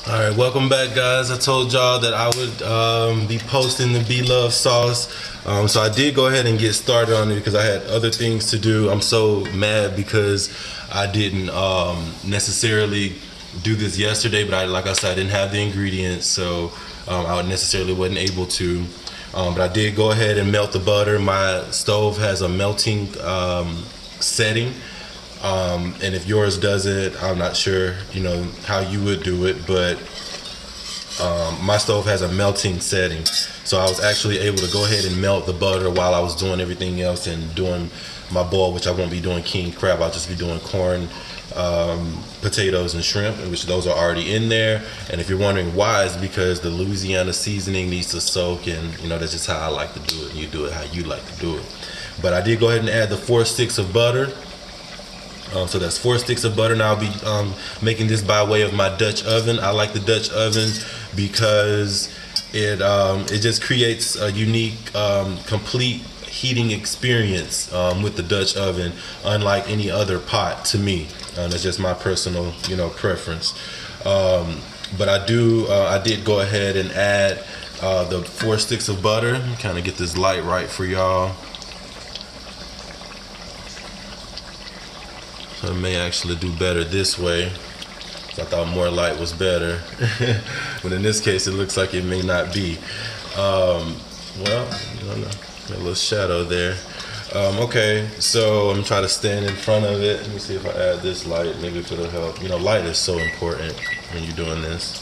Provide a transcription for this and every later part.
Alright, welcome back, guys. I told y'all that I would be posting the BLove sauce. So I did go ahead and get started on it because I had other things to do. I'm so mad because I didn't necessarily do this yesterday, but like I said, I didn't have the ingredients, so I necessarily wasn't able to. But I did go ahead and melt the butter. My stove has a melting setting. And if yours doesn't, I'm not sure, how you would do it, but my stove has a melting setting. So I was actually able to go ahead and melt the butter while I was doing everything else and doing my boil, which I won't be doing king crab. I'll just be doing corn, potatoes, and shrimp, which those are already in there. And if you're wondering why, it's because the Louisiana seasoning needs to soak, and that's just how I like to do it. You do it how you like to do it. But I did go ahead and add the 4 sticks of butter. So that's 4 sticks of butter. Now I'll be making this by way of my Dutch oven. I like the Dutch oven because it just creates a unique, complete heating experience with the Dutch oven, unlike any other pot to me. That's just my personal, preference. But I did go ahead and add the 4 sticks of butter. Kind of get this light right for y'all. So it may actually do better this way. So I thought more light was better. But in this case, it looks like it may not be. Well, a little shadow there. Okay, so I'm trying to stand in front of it. Let me see if I add this light. Maybe if it'll help. Light is so important when you're doing this.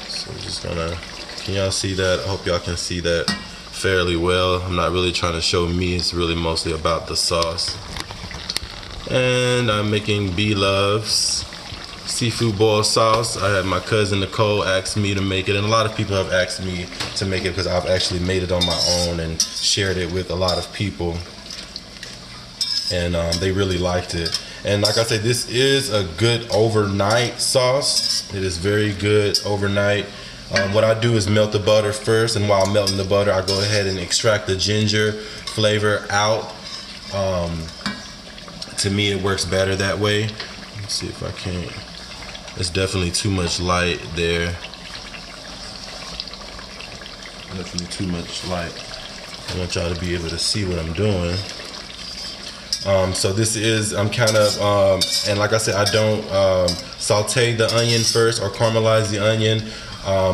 So I'm just gonna, can y'all see that? I hope y'all can see that fairly well. I'm not really trying to show me, it's really mostly about the sauce. And I'm making BLoVes seafood boil sauce. I had my cousin Nicole ask me to make it, and a lot of people have asked me to make it because I've actually made it on my own and shared it with a lot of people, and they really liked it. And like I said, this is a good overnight sauce. It is very good overnight. What I do is melt the butter first, and while melting the butter, I go ahead and extract the ginger flavor out. To me, it works better that way. Let's see if I can. It's definitely too much light there. Definitely too much light. I want y'all to be able to see what I'm doing. So this is, I'm kind of, and like I said, I don't saute the onion first or caramelize the onion.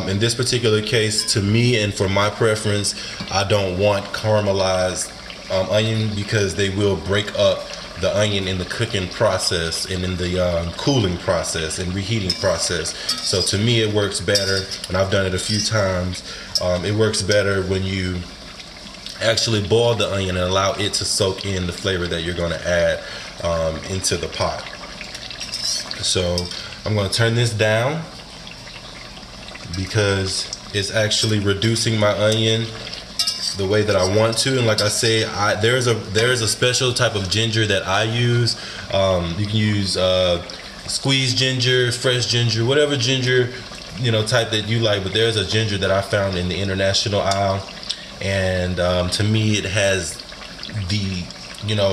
In this particular case, to me and for my preference, I don't want caramelized onion because they will break up the onion in the cooking process and in the cooling process and reheating process. So to me, it works better, and I've done it a few times. It works better when you actually boil the onion and allow it to soak in the flavor that you're going to add into the pot. So I'm going to turn this down because it's actually reducing my onion the way that I want to. And like I say, there's a special type of ginger that I use. You can use squeezed ginger, fresh ginger, whatever ginger type that you like. But there's a ginger that I found in the international aisle, and to me, it has the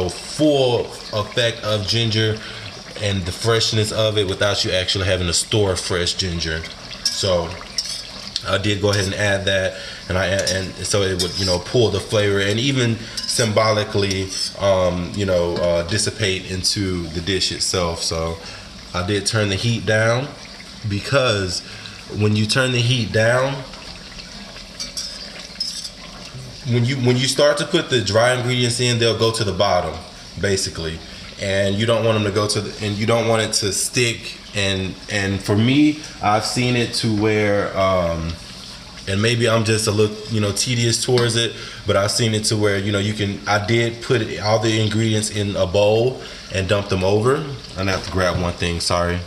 full effect of ginger and the freshness of it without you actually having to store fresh ginger. So I did go ahead and add that, and so it would pull the flavor and even symbolically dissipate into the dish itself. So I did turn the heat down, because when you turn the heat down, when you start to put the dry ingredients in, they'll go to the bottom basically, and you don't want them to go to and you don't want it to stick. And for me, I've seen it to where and maybe I'm just a little tedious towards it, but I've seen it to where I did put all the ingredients in a bowl and dump them over. I'm gonna have to grab one thing, sorry.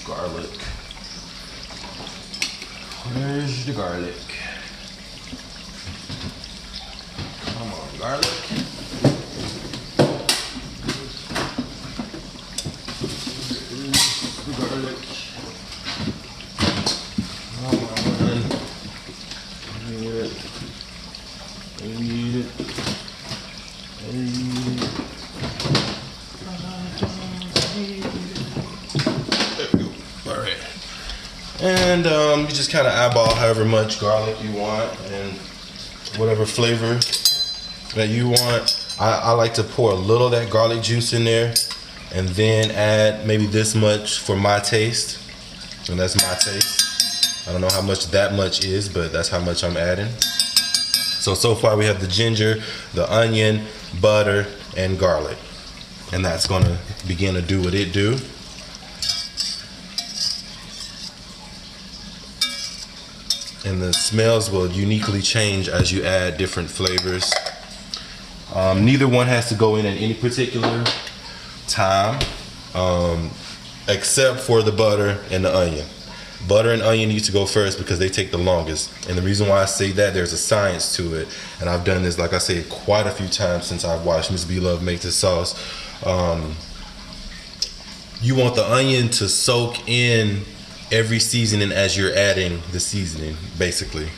Garlic. Where's the garlic? Come on, garlic. Garlic. Come on. Alright. And you just kind of eyeball however much garlic you want and whatever flavor that you want. I like to pour a little of that garlic juice in there and then add maybe this much for my taste. And that's my taste. I don't know how much that much is, but that's how much I'm adding. So far we have the ginger, the onion, butter, and garlic. And that's gonna begin to do what it do. And the smells will uniquely change as you add different flavors. Neither one has to go in at any particular time, except for the butter and the onion. Butter and onion need to go first because they take the longest. And the reason why I say that, there's a science to it. And I've done this, like I said, quite a few times since I've watched Miss BLove make this sauce. You want the onion to soak in every seasoning as you're adding the seasoning, basically.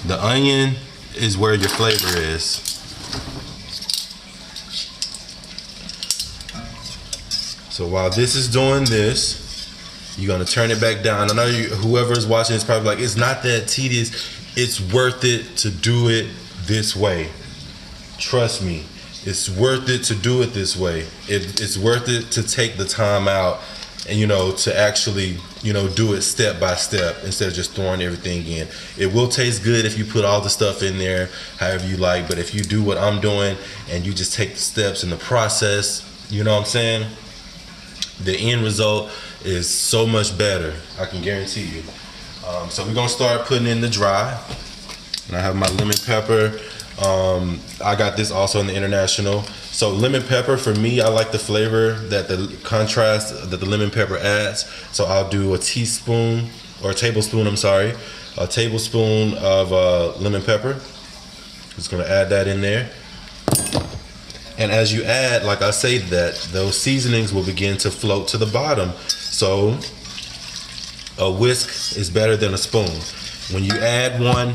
The onion is where your flavor is. So while this is doing this, you're gonna turn it back down. I know whoever is watching is probably like, it's not that tedious. It's worth it to do it this way. Trust me, it's worth it to do it this way. It's worth it to take the time out and, you know, to actually, you know, do it step by step instead of just throwing everything in. It will taste good if you put all the stuff in there however you like, but if you do what I'm doing and you just take the steps in the process, you know what I'm saying, the end result is so much better, I can guarantee you. So we're gonna start putting in the dry. And I have my lemon pepper. I got this also in the International. So lemon pepper, for me, I like the flavor that the contrast that the lemon pepper adds. So I'll do a teaspoon, or a tablespoon, I'm sorry. A tablespoon of lemon pepper. Just gonna add that in there. And as you add, like I say, that those seasonings will begin to float to the bottom. So a whisk is better than a spoon. When you add one,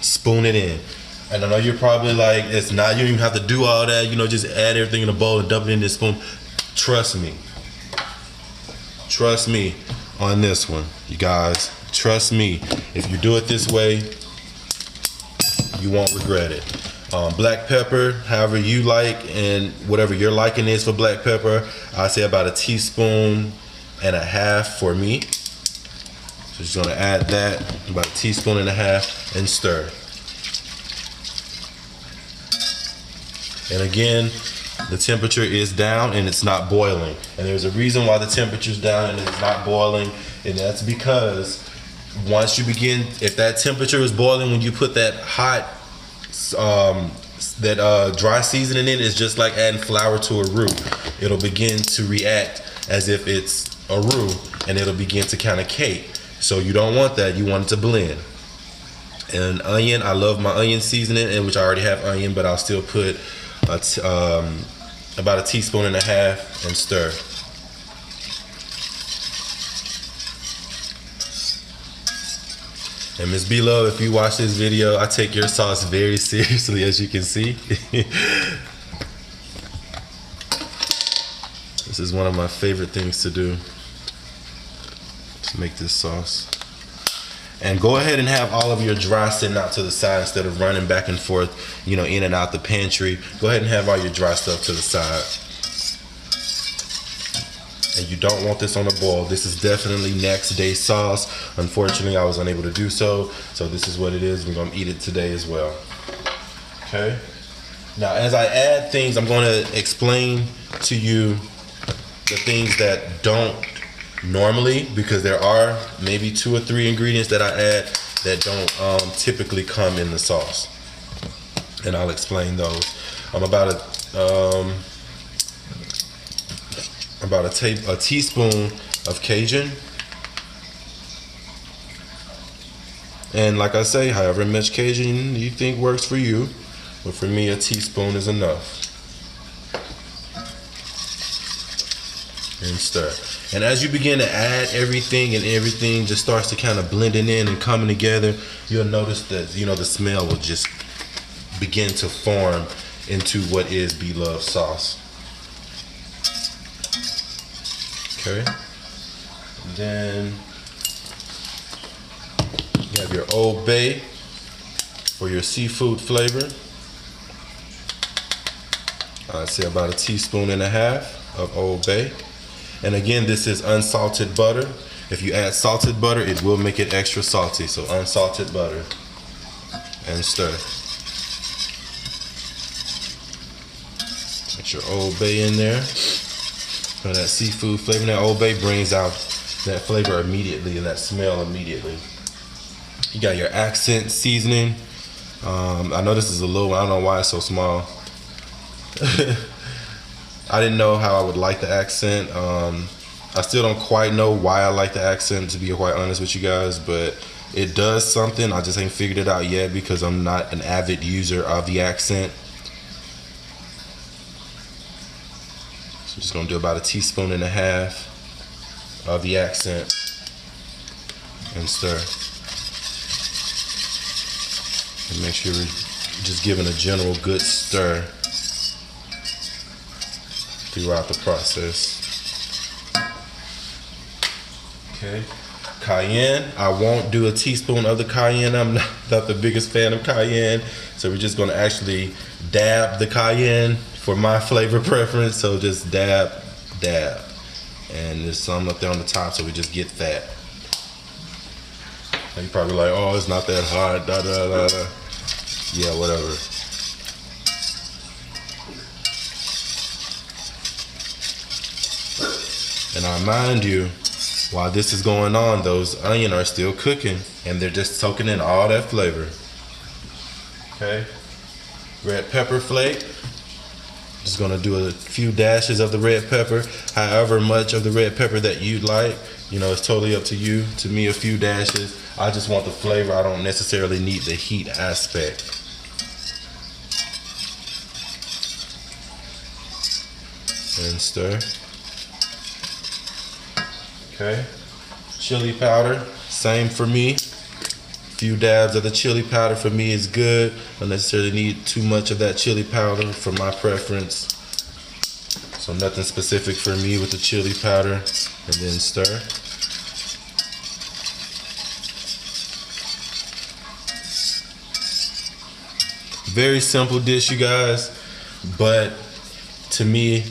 spoon it in. And I know you're probably like, it's not, you don't even have to do all that, you know, just add everything in a bowl and dump it in this spoon. Trust me. Trust me on this one, you guys. Trust me. If you do it this way, you won't regret it. Black pepper, however you like, and whatever your liking is for black pepper, I say about 1.5 teaspoons for me. So just gonna add that, about 1.5 teaspoons, and stir. And again, the temperature is down and it's not boiling. And there's a reason why the temperature's down and it's not boiling, and that's because once you begin, if that temperature is boiling when you put that hot dry seasoning in, is just like adding flour to a roux. It'll begin to react as if it's a roux, and it'll begin to kind of cake. So you don't want that. You want it to blend. And onion, I love my onion seasoning, and which I already have onion, but I'll still put about 1.5 teaspoons and stir. And Miss BLove, if you watch this video, I take your sauce very seriously, as you can see. This is one of my favorite things to do, to make this sauce. And go ahead and have all of your dry sitting out to the side instead of running back and forth, you know, in and out the pantry. Go ahead and have all your dry stuff to the side. And you don't want this on a boil. This is definitely next day sauce. Unfortunately, I was unable to do so. So this is what it is. We're gonna eat it today as well. Okay. Now, as I add things, I'm gonna explain to you the things that don't normally, because there are maybe 2 or 3 ingredients that I add that don't typically come in the sauce. And I'll explain those. I'm about a teaspoon of Cajun, and like I say, however much Cajun you think works for you, but for me 1 teaspoon is enough. and stir. And as you begin to add everything and everything just starts to kind of blending in and coming together, you'll notice that, you know, the smell will just begin to form into what is BLoVe sauce. Okay. And then you have your Old Bay for your seafood flavor. I'd say about 1.5 teaspoons of Old Bay. And again, this is unsalted butter. If you add salted butter, it will make it extra salty. So unsalted butter, and stir. Get your Old Bay in there. So that seafood flavor, that Old Bay brings out that flavor immediately and that smell immediately. You got your accent seasoning. I know this is a little one. I don't know why it's so small. I didn't know how I would like the accent. I still don't quite know why I like the accent, to be quite honest with you guys, but it does something. I just ain't figured it out yet because I'm not an avid user of the accent. So just gonna do about 1.5 teaspoons of the accent and stir. And make sure we're just giving a general good stir throughout the process. Okay, cayenne. I won't do 1 teaspoon of the cayenne. I'm not the biggest fan of cayenne, so we're just gonna actually dab the cayenne for my flavor preference. So just dab, and there's some up there on the top, so we just get that. And you're probably like, oh, it's not that hot, da da da da. Yeah, whatever. And I remind you, while this is going on, those onions are still cooking and they're just soaking in all that flavor. Okay, red pepper flake. Just gonna do a few dashes of the red pepper, however much of the red pepper that you'd like. You know, it's totally up to you. To me, a few dashes. I just want the flavor. I don't necessarily need the heat aspect. And stir. Okay, chili powder, same for me. Few dabs of the chili powder for me is good. I don't necessarily need too much of that chili powder for my preference. So nothing specific for me with the chili powder, and then stir. Very simple dish, you guys, but to me,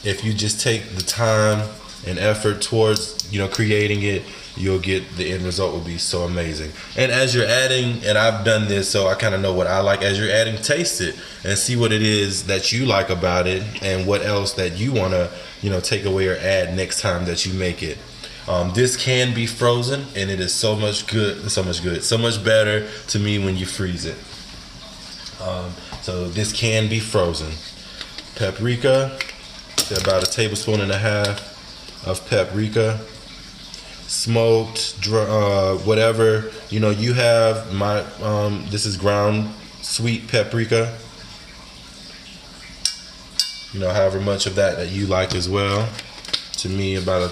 if you just take the time and effort towards, you know, creating it, you'll get the end result will be so amazing. And as you're adding, and I've done this, so I kind of know what I like. As you're adding, taste it and see what it is that you like about it, and what else that you want to, you know, take away or add next time that you make it. This can be frozen, and it is so much better to me when you freeze it. So this can be frozen. Paprika, about 1.5 tablespoons of paprika, smoked, whatever you know you have. My this is ground sweet paprika. You know, however much of that you like as well. To me, about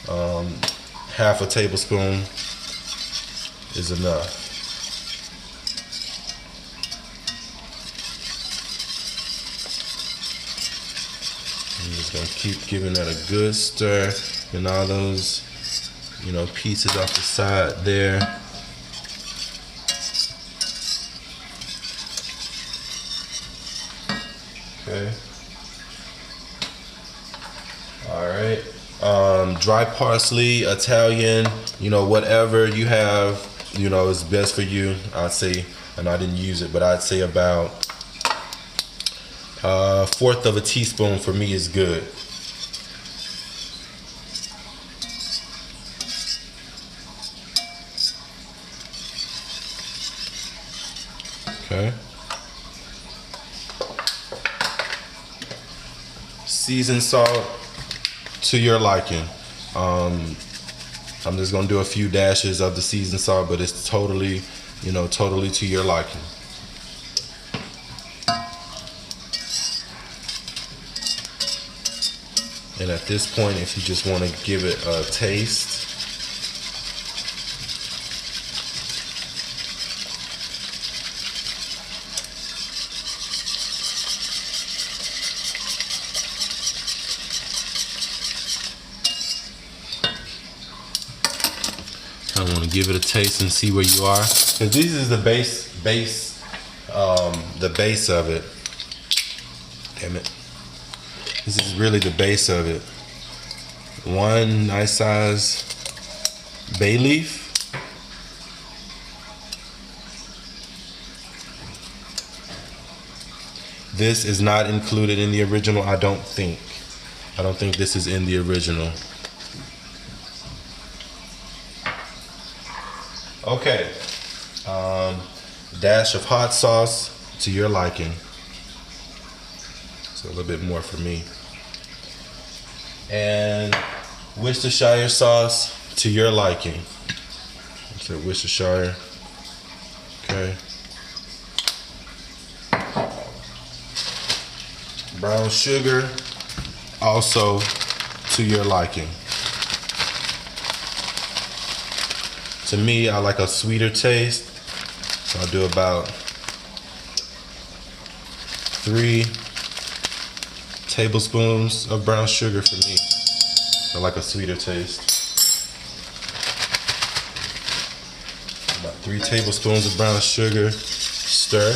1/2 tablespoon is enough. I'm just gonna keep giving that a good stir, and all those, you know, pieces off the side there. Okay. All right. Dry parsley, Italian, you know, whatever you have, you know, is best for you. I'd say, and I didn't use it, but I'd say about 1/4 teaspoon for me is good. Okay. Seasoned salt to your liking. I'm just gonna do a few dashes of the seasoned salt, but it's totally, you know, totally to your liking. And at this point, if you just want to give it a taste, I want to give it a taste and see where you are, because this is the base of it. Damn it. This is really the base of it. One nice size bay leaf. This is not included in the original, I don't think. I don't think this is in the original. Okay. Dash of hot sauce to your liking. So a little bit more for me. And Worcestershire sauce to your liking. So Worcestershire. Okay. Brown sugar, also to your liking. To me, I like a sweeter taste, so I'll do about 3 tablespoons of brown sugar for me. I like a sweeter taste. About 3 tablespoons of brown sugar. Stir.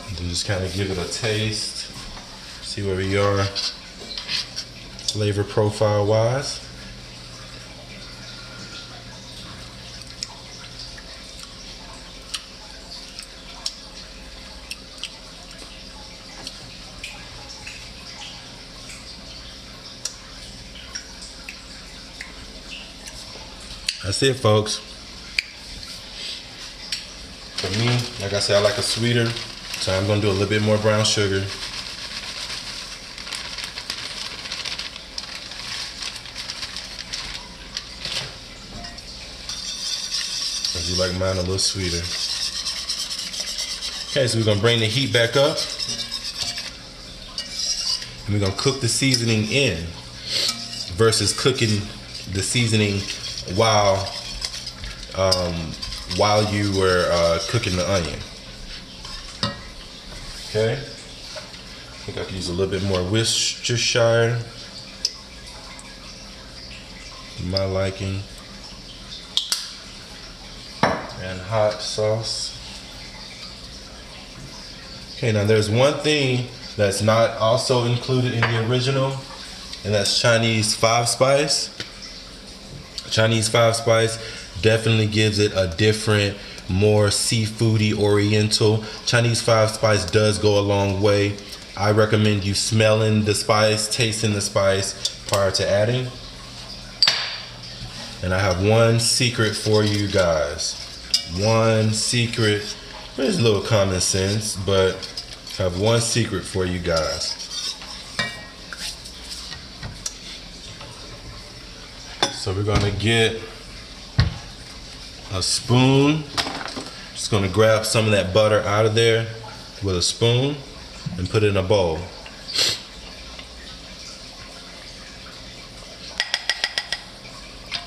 And then just kind of give it a taste. See where we are, flavor profile wise. That's it, folks. For me, like I said, I like a sweeter, so I'm gonna do a little bit more brown sugar. I do like mine a little sweeter. Okay, so we're gonna bring the heat back up, and we're gonna cook the seasoning in versus cooking the seasoning while you were cooking the onion. Okay, I think I could use a little bit more Worcestershire, my liking, and hot sauce. Okay, now there's one thing that's not also included in the original, and that's Chinese 5-spice. Chinese 5-spice definitely gives it a different, more seafoody, oriental. Chinese 5-spice does go a long way. I recommend you smelling the spice, tasting the spice prior to adding. And I have one secret for you guys. One secret. There's a little common sense, but I have one secret for you guys. So we're gonna get a spoon. Just gonna grab some of that butter out of there with a spoon and put it in a bowl.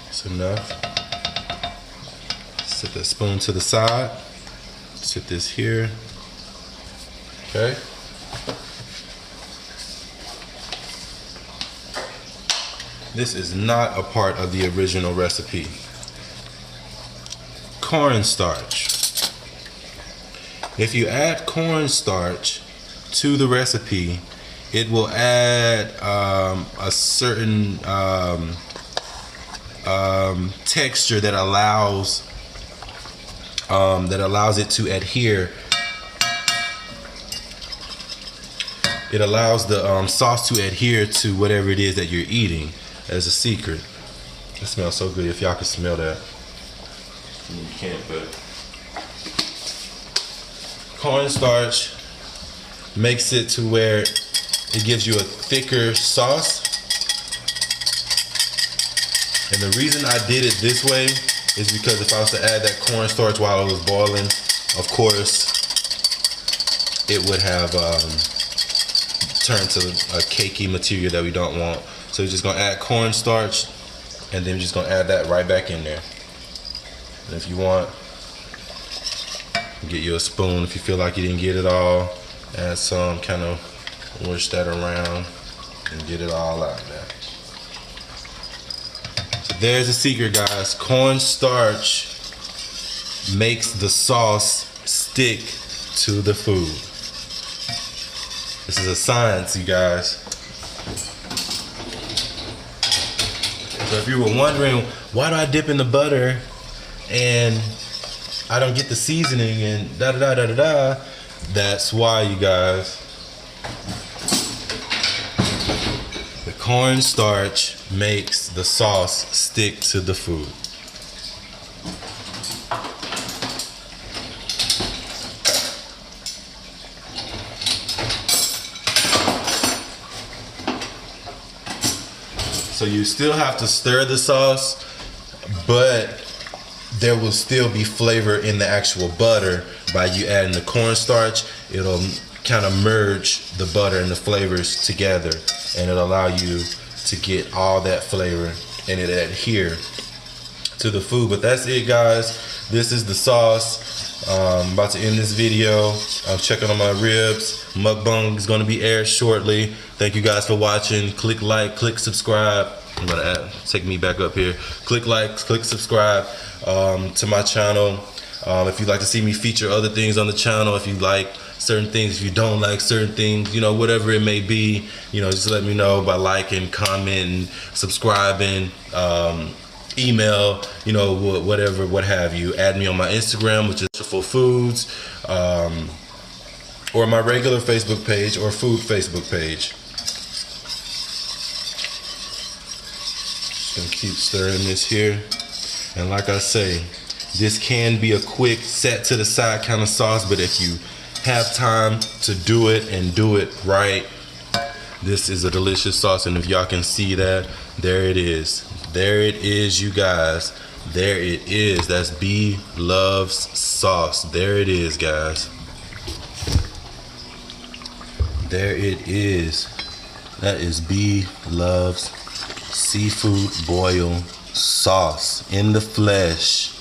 That's enough. Set that spoon to the side. Set this here. Okay. This is not a part of the original recipe. Cornstarch. If you add cornstarch to the recipe, it will add a certain texture that allows it to adhere. It allows the sauce to adhere to whatever it is that you're eating. As a secret. It smells so good. If y'all can smell that. You can't, but cornstarch makes it to where it gives you a thicker sauce. And the reason I did it this way is because if I was to add that cornstarch while it was boiling, of course, it would have turned to a cakey material that we don't want. So we're just gonna add cornstarch, and then we're just gonna add that right back in there. And if you want, get you a spoon if you feel like you didn't get it all. Add some, kind of mush that around and get it all out there. So there's the secret, guys. Cornstarch makes the sauce stick to the food. This is a science, you guys. So if you were wondering, why do I dip in the butter and I don't get the seasoning and da da da da da da, that's why, you guys. The cornstarch makes the sauce stick to the food. So you still have to stir the sauce, but there will still be flavor in the actual butter. By you adding the cornstarch, it'll kind of merge the butter and the flavors together, and it'll allow you to get all that flavor and it adhere to the food. But that's it, guys. This is the sauce. I'm about to end this video. I'm checking on my ribs. Mukbang is going to be aired shortly. Thank you guys for watching. Click like, click subscribe. I'm gonna take me back up here. Click like, click subscribe to my channel. If you'd like to see me feature other things on the channel, if you like certain things, if you don't like certain things, you know, whatever it may be, you know, just let me know by liking, commenting, subscribing, email, you know, whatever, what have you. Add me on my Instagram, which is for foods, or my regular Facebook page or food Facebook page. Just gonna keep stirring this here. And like I say, this can be a quick set to the side kind of sauce, but if you have time to do it and do it right, this is a delicious sauce. And if y'all can see that, there it is. There it is, you guys. There it is. That's BLoVes sauce. There it is, guys. There it is. That is BLoVes seafood boil sauce in the flesh,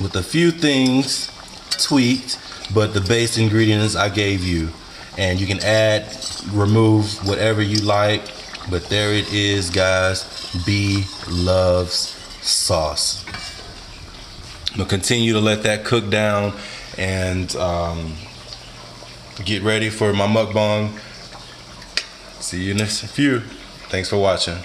with a few things tweaked, but the base ingredients I gave you, and you can add, remove whatever you like. But there it is, guys. BLoVes sauce. I'm gonna continue to let that cook down and get ready for my mukbang. See you in a few. Thanks for watching.